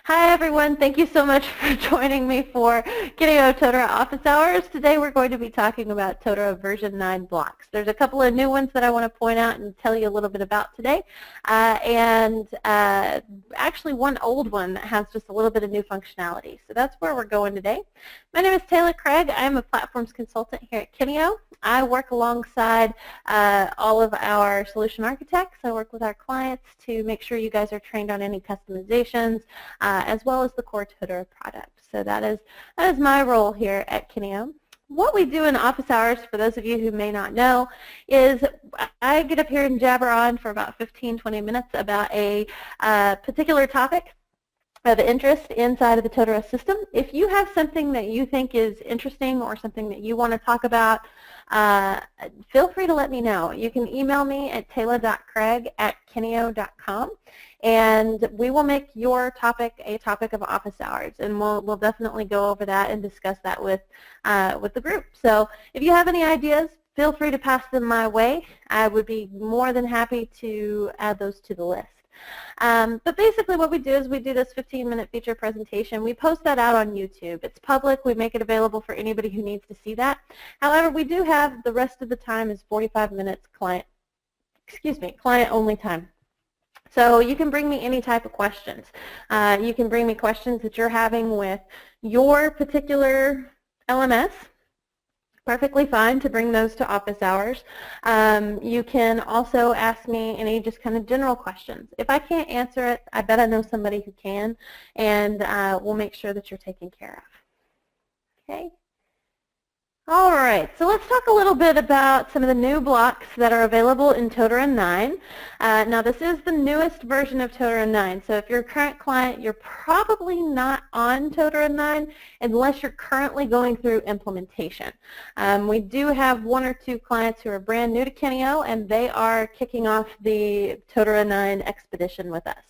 Hi everyone, thank you so much for joining me for KineoTotara Office Hours. Today we're going to be talking about Totara version 9 blocks. There's a couple of new ones that I want to point out and tell you a little bit about today, actually one old one that has just a little bit of new functionality. So that's where we're going today. My name is Taylor Craig. I'm a platforms consultant here at Kineo. I work alongside all of our solution architects. I work with our clients to make sure you guys are trained on any customizations, as well as the core Totara product. So that is my role here at Kineo. What we do in office hours, for those of you who may not know, is I get up here and jabber on for about 15-20 minutes about a particular topic of interest inside of the Totara system. If you have something that you think is interesting or something that you want to talk about, feel free to let me know. You can email me at taylor.craig@kineo.com, and we will make your topic a topic of office hours, and we'll definitely go over that and discuss that with the group. So if you have any ideas, feel free to pass them my way. I would be more than happy to add those to the list. But basically what we do is we do this 15-minute feature presentation. We post that out on YouTube. It's public. We make it available for anybody who needs to see that. However, we do have the rest of the time is 45 minutes client-only time. So you can bring me any type of questions. You can bring me questions that you're having with your particular LMS. Perfectly fine to bring those to office hours. You can also ask me any just kind of general questions. If I can't answer it, I bet I know somebody who can, and we'll make sure that you're taken care of. Okay? All right, so let's talk a little bit about some of the new blocks that are available in Totara 9. Now this is the newest version of Totara 9, so if you're a current client, you're probably not on Totara 9 unless you're currently going through implementation. We do have one or two clients who are brand new to Kineo, and they are kicking off the Totara 9 expedition with us.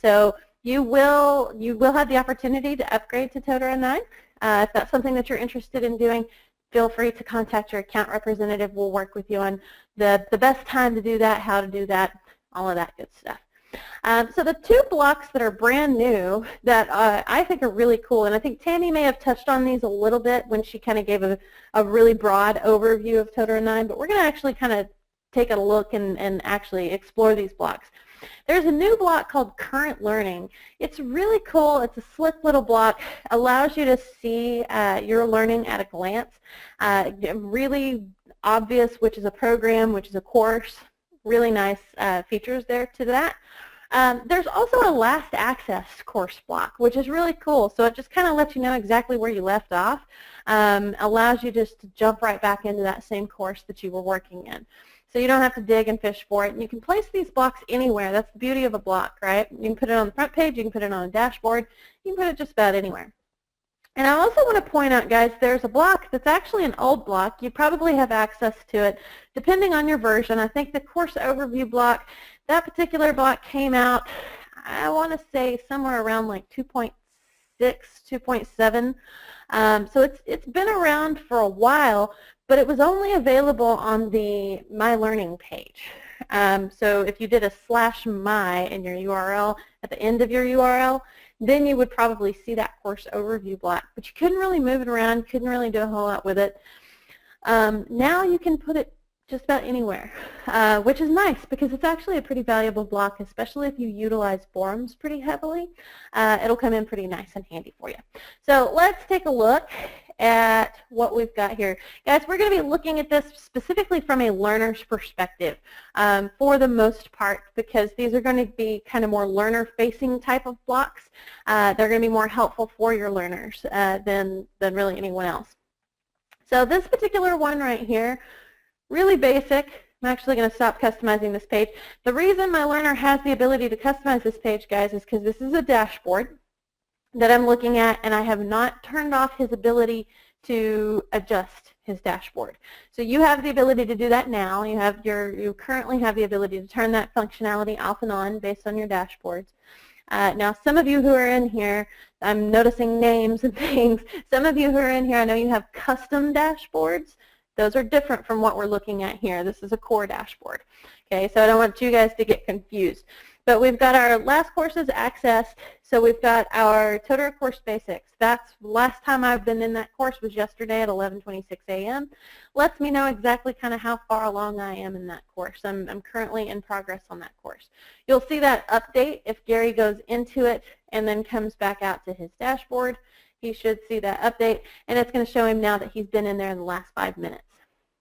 So you will have the opportunity to upgrade to Totara 9. If that's something that you're interested in doing, feel free to contact your account representative. We'll work with you on the best time to do that, how to do that, all of that good stuff. So the two blocks that are brand new that I think are really cool, and I think Tammy may have touched on these a little bit when she kind of gave a really broad overview of Totara 9, but we're going to actually kind of take a look and actually explore these blocks. There's a new block called Current Learning. It's really cool. It's a slick little block. Allows you to see your learning at a glance. Really obvious which is a program, which is a course. Really nice features there to that. There's also a last access course block, which is really cool. So it just kind of lets you know exactly where you left off. Allows you just to jump right back into that same course that you were working in. So you don't have to dig and fish for it. And you can place these blocks anywhere. That's the beauty of a block, right? You can put it on the front page. You can put it on a dashboard. You can put it just about anywhere. And I also want to point out, guys, there's a block that's actually an old block. You probably have access to it depending on your version. I think the course overview block, that particular block came out, I want to say somewhere around like 2.6, 2.7. So it's been around for a while, but it was only available on the My Learning page. So if you did a /my in your URL at the end of your URL, then you would probably see that course overview block. But you couldn't really move it around, couldn't really do a whole lot with it. Now you can put it just about anywhere, which is nice because it's actually a pretty valuable block, especially if you utilize forums pretty heavily. It'll come in pretty nice and handy for you. So let's take a look at what we've got here. Guys, we're going to be looking at this specifically from a learner's perspective for the most part, because these are going to be kind of more learner-facing type of blocks. They're going to be more helpful for your learners than really anyone else. So this particular one right here, really basic. I'm actually going to stop customizing this page. The reason my learner has the ability to customize this page, guys, is because this is a dashboard that I'm looking at, and I have not turned off his ability to adjust his dashboard. So you have the ability to do that now. You currently have the ability to turn that functionality off and on based on your dashboards. Now, some of you who are in here, I'm noticing names and things. Some of you who are in here, I know you have custom dashboards. Those are different from what we're looking at here. This is a core dashboard. Okay, so I don't want you guys to get confused. But we've got our last courses accessed, so we've got our Totara course basics. That's last time I've been in that course was yesterday at 11:26 a.m. Lets me know exactly kind of how far along I am in that course. I'm currently in progress on that course. You'll see that update if Gary goes into it and then comes back out to his dashboard. He should see that update, and it's going to show him now that he's been in there in the last 5 minutes.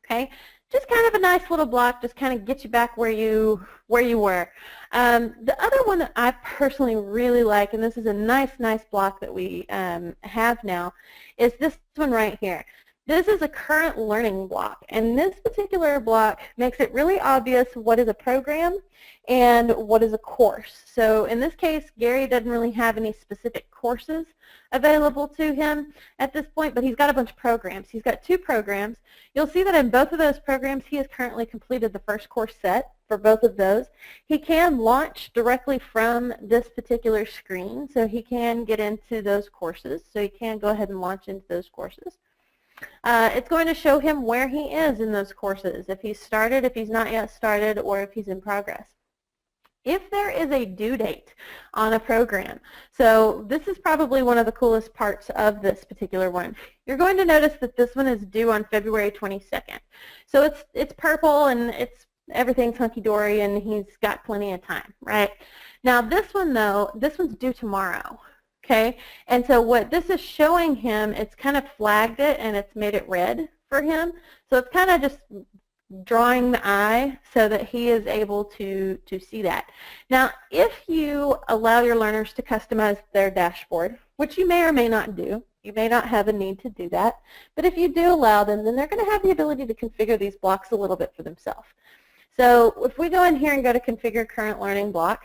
Okay, just kind of a nice little block, just kind of get you back where you were. The other one that I personally really like, and this is a nice block that we have now, is this one right here. This is a current learning block, and this particular block makes it really obvious what is a program and what is a course. So in this case, Gary doesn't really have any specific courses available to him at this point, but he's got a bunch of programs. He's got 2 programs. You'll see that in both of those programs, he has currently completed the first course set for both of those. He can launch directly from this particular screen, so he can get into those courses. So he can go ahead and launch into those courses. It's going to show him where he is in those courses, if he's started, if he's not yet started, or if he's in progress. If there is a due date on a program, so this is probably one of the coolest parts of this particular one. You're going to notice that this one is due on February 22nd. So it's purple and everything's hunky-dory and he's got plenty of time, right? Now this one though, this one's due tomorrow. Okay, and so what this is showing him, it's kind of flagged it and it's made it red for him. So it's kind of just drawing the eye so that he is able to see that. Now, if you allow your learners to customize their dashboard, which you may or may not do, you may not have a need to do that, but if you do allow them, then they're going to have the ability to configure these blocks a little bit for themselves. So if we go in here and go to Configure Current Learning Block,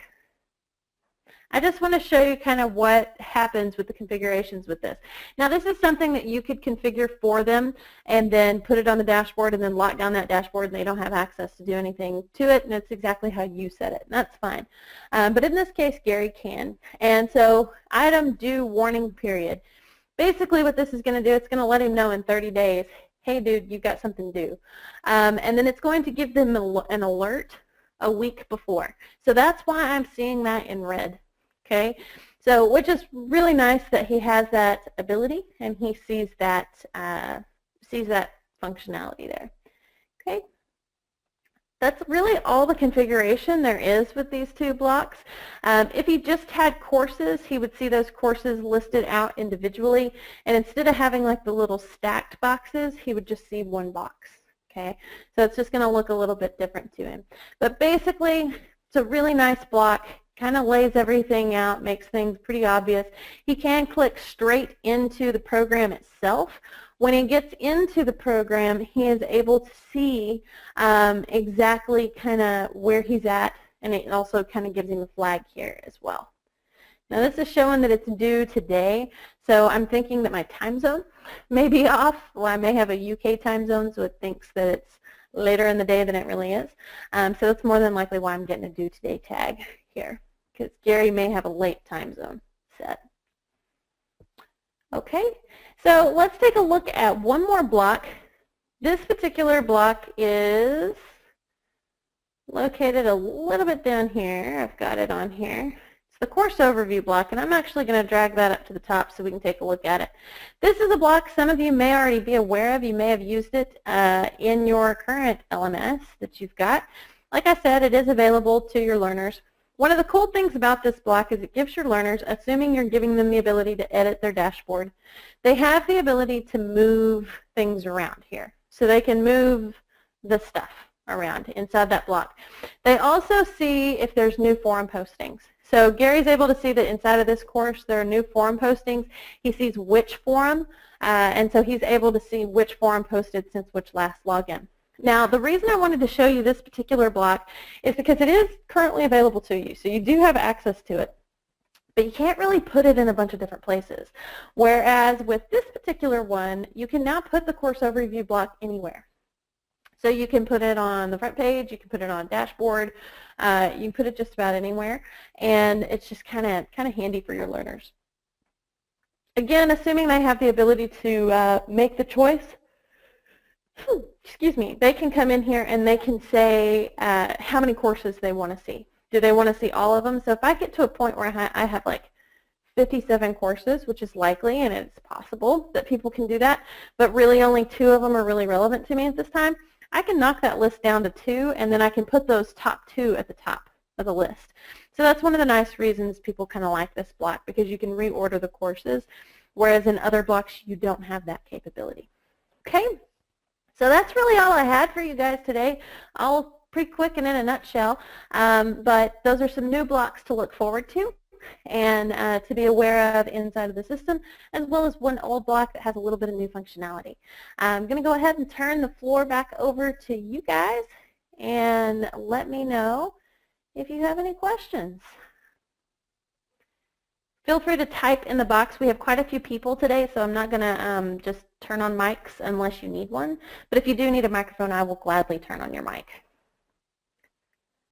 I just want to show you kind of what happens with the configurations with this. Now this is something that you could configure for them and then put it on the dashboard and then lock down that dashboard and they don't have access to do anything to it, and it's exactly how you set it, and that's fine. But in this case, Gary can. And so item due warning period. Basically what this is going to do, it's going to let him know in 30 days, hey dude, you've got something due. And then it's going to give them an alert a week before. So that's why I'm seeing that in red. Okay, so which is really nice that he has that ability and he sees that functionality there. Okay, that's really all the configuration there is with these 2 blocks. If he just had courses, he would see those courses listed out individually, and instead of having like the little stacked boxes, he would just see one box. Okay, so it's just going to look a little bit different to him. But basically, it's a really nice block. Kind of lays everything out, makes things pretty obvious. He can click straight into the program itself. When he gets into the program, he is able to see exactly kind of where he's at, and it also kind of gives him a flag here as well. Now this is showing that it's due today, so I'm thinking that my time zone may be off. Well, I may have a UK time zone, so it thinks that it's later in the day than it really is. So that's more than likely why I'm getting a due today tag here, because Gary may have a late time zone set. Okay, so let's take a look at one more block. This particular block is located a little bit down here. I've got it on here. It's the course overview block, and I'm actually going to drag that up to the top so we can take a look at it. This is a block some of you may already be aware of. You may have used it in your current LMS that you've got. Like I said, it is available to your learners. One of the cool things about this block is it gives your learners, assuming you're giving them the ability to edit their dashboard, they have the ability to move things around here. So they can move the stuff around inside that block. They also see if there's new forum postings. So Gary's able to see that inside of this course there are new forum postings. He sees which forum, and so he's able to see which forum posted since which last login. Now, the reason I wanted to show you this particular block is because it is currently available to you, so you do have access to it, but you can't really put it in a bunch of different places. Whereas with this particular one, you can now put the course overview block anywhere. So you can put it on the front page, you can put it on a dashboard, you can put it just about anywhere, and it's just kind of handy for your learners. Again, assuming they have the ability to make the choice, excuse me, they can come in here and they can say how many courses they want to see. Do they want to see all of them? So if I get to a point where I have like 57 courses, which is likely, and it's possible that people can do that, but really only 2 of them are really relevant to me at this time, I can knock that list down to 2, and then I can put those top 2 at the top of the list. So that's one of the nice reasons people kind of like this block, because you can reorder the courses, whereas in other blocks you don't have that capability. Okay, so that's really all I had for you guys today. All pretty quick and in a nutshell, but those are some new blocks to look forward to and to be aware of inside of the system, as well as one old block that has a little bit of new functionality. I'm going to go ahead and turn the floor back over to you guys and let me know if you have any questions. Feel free to type in the box. We have quite a few people today, so I'm not going to just turn on mics unless you need one. But if you do need a microphone, I will gladly turn on your mic.